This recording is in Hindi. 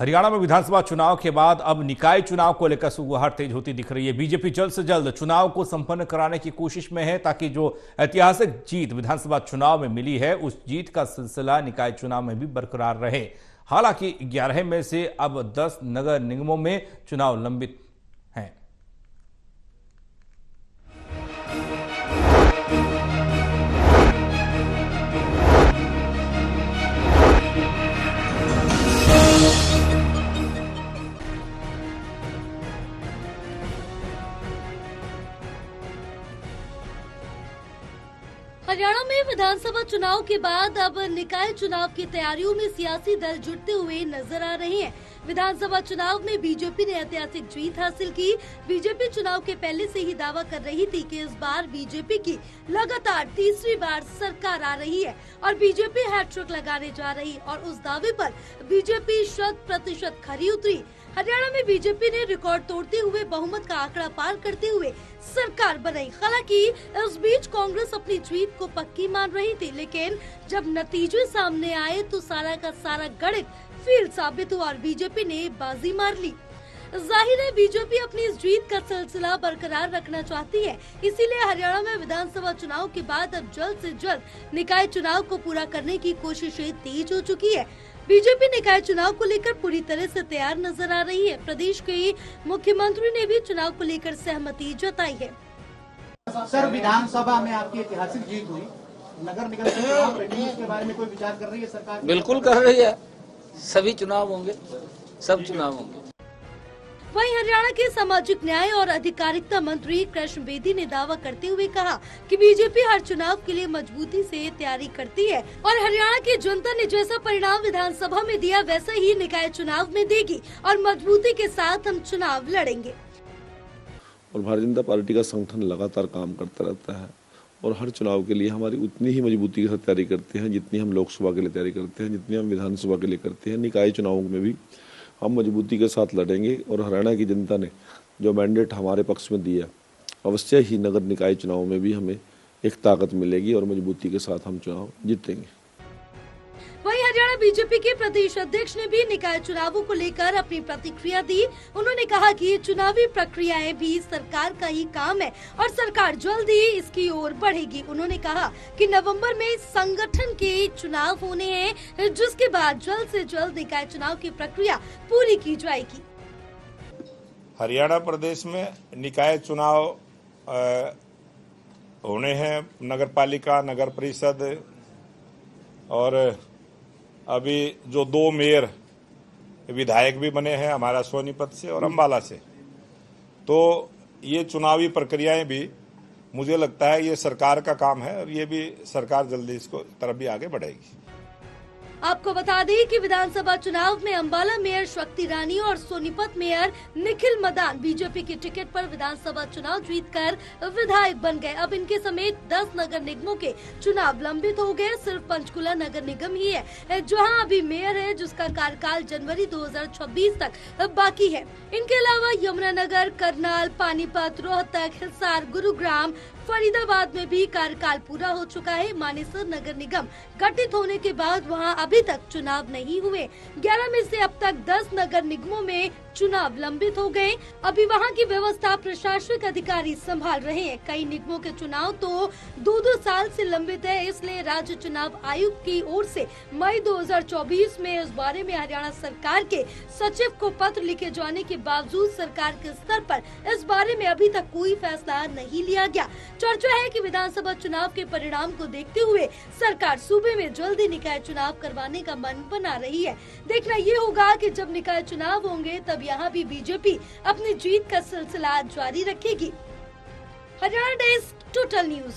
हरियाणा में विधानसभा चुनाव के बाद अब निकाय चुनाव को लेकर सुगबुगाहट तेज होती दिख रही है। बीजेपी जल्द से जल्द चुनाव को संपन्न कराने की कोशिश में है ताकि जो ऐतिहासिक जीत विधानसभा चुनाव में मिली है उस जीत का सिलसिला निकाय चुनाव में भी बरकरार रहे। हालांकि 11 में से अब 10 नगर निगमों में चुनाव लंबित हैं। हरियाणा में विधानसभा चुनाव के बाद अब निकाय चुनाव की तैयारियों में सियासी दल जुटते हुए नजर आ रहे हैं। विधानसभा चुनाव में बीजेपी ने ऐतिहासिक जीत हासिल की। बीजेपी चुनाव के पहले से ही दावा कर रही थी कि इस बार बीजेपी की लगातार तीसरी बार सरकार आ रही है और बीजेपी हैट्रिक लगाने जा रही, और उस दावे पर बीजेपी 100% खरी उतरी। हरियाणा में बीजेपी ने रिकॉर्ड तोड़ते हुए बहुमत का आंकड़ा पार करते हुए सरकार बनाई। हालांकि इस बीच कांग्रेस अपनी जीत को पक्की मान रही थी, लेकिन जब नतीजे सामने आए तो सारा का सारा गणित फेल साबित हुआ और बीजेपी ने बाजी मार ली। जाहिर है बीजेपी अपनी इस जीत का सिलसिला बरकरार रखना चाहती है, इसीलिए हरियाणा में विधानसभा चुनाव के बाद अब जल्द से जल्द निकाय चुनाव को पूरा करने की कोशिशें तेज हो चुकी है। बीजेपी निकाय चुनाव को लेकर पूरी तरह से तैयार नजर आ रही है। प्रदेश के मुख्यमंत्री ने भी चुनाव को लेकर सहमति जताई है। सर, विधानसभा में आपकी ऐतिहासिक जीत हुई, नगर निगम के चुनाव के बारे में कोई विचार कर रही है सरकार? बिल्कुल कर रही है, सभी चुनाव होंगे, सब चुनाव होंगे। वहीं हरियाणा के सामाजिक न्याय और अधिकारिता मंत्री कृष्ण बेदी ने दावा करते हुए कहा कि बीजेपी हर चुनाव के लिए मजबूती से तैयारी करती है और हरियाणा की जनता ने जैसा परिणाम विधानसभा में दिया वैसा ही निकाय चुनाव में देगी और मजबूती के साथ हम चुनाव लड़ेंगे। और भारतीय जनता पार्टी का संगठन लगातार काम करता रहता है और हर चुनाव के लिए हमारी उतनी ही मजबूती के साथ तैयारी करते हैं जितनी हम लोकसभा के लिए तैयारी करते हैं, जितनी हम विधानसभा के लिए करते हैं। निकाय चुनावों में भी हम मजबूती के साथ लड़ेंगे और हरियाणा की जनता ने जो मैंडेट हमारे पक्ष में दिया, अवश्य ही नगर निकाय चुनाव में भी हमें एक ताकत मिलेगी और मजबूती के साथ हम चुनाव जीतेंगे। वहीं हरियाणा बीजेपी के प्रदेश अध्यक्ष ने भी निकाय चुनावों को लेकर अपनी प्रतिक्रिया दी। उन्होंने कहा कि ये चुनावी प्रक्रियाएं भी सरकार का ही काम है और सरकार जल्द ही इसकी ओर बढ़ेगी। उन्होंने कहा कि नवंबर में संगठन के चुनाव होने हैं, जिसके बाद जल्द से जल्द निकाय चुनाव की प्रक्रिया पूरी की जाएगी। हरियाणा प्रदेश में निकाय चुनाव होने हैं, नगर पालिका, नगर परिषद, और अभी जो 2 मेयर विधायक भी बने हैं हमारा सोनीपत से और अंबाला से। तो ये चुनावी प्रक्रियाएं भी मुझे लगता है ये सरकार का काम है और ये भी सरकार जल्दी इसको तरफ भी आगे बढ़ेगी। आपको बता दें कि विधानसभा चुनाव में अंबाला मेयर शक्ति रानी और सोनीपत मेयर निखिल मदान बीजेपी की टिकट पर विधानसभा चुनाव जीतकर विधायक बन गए। अब इनके समेत 10 नगर निगमों के चुनाव लंबित हो गए। सिर्फ पंचकुला नगर निगम ही है जहां अभी मेयर है, जिसका कार्यकाल जनवरी 2026 तक बाकी है। इनके अलावा यमुनानगर, करनाल, पानीपत, रोहतक, हिसार, गुरुग्राम, फरीदाबाद में भी कार्यकाल पूरा हो चुका है। मानेसर नगर निगम गठित होने के बाद वहां अभी तक चुनाव नहीं हुए। 11 में से अब तक 10 नगर निगमों में चुनाव लंबित हो गए। अभी वहां की व्यवस्था प्रशासनिक अधिकारी संभाल रहे हैं। कई निगमों के चुनाव तो 2-2 साल से लंबित है, इसलिए राज्य चुनाव आयुक्त की ओर से मई 2024 में इस बारे में हरियाणा सरकार के सचिव को पत्र लिखे जाने के बावजूद सरकार के स्तर पर इस बारे में अभी तक कोई फैसला नहीं लिया गया। चर्चा है कि विधानसभा चुनाव के परिणाम को देखते हुए सरकार सूबे में जल्दी निकाय चुनाव करवाने का मन बना रही है। देखना ये होगा कि जब निकाय चुनाव होंगे तब यहाँ भी बीजेपी अपनी जीत का सिलसिला जारी रखेगी। Haryana desk, total news.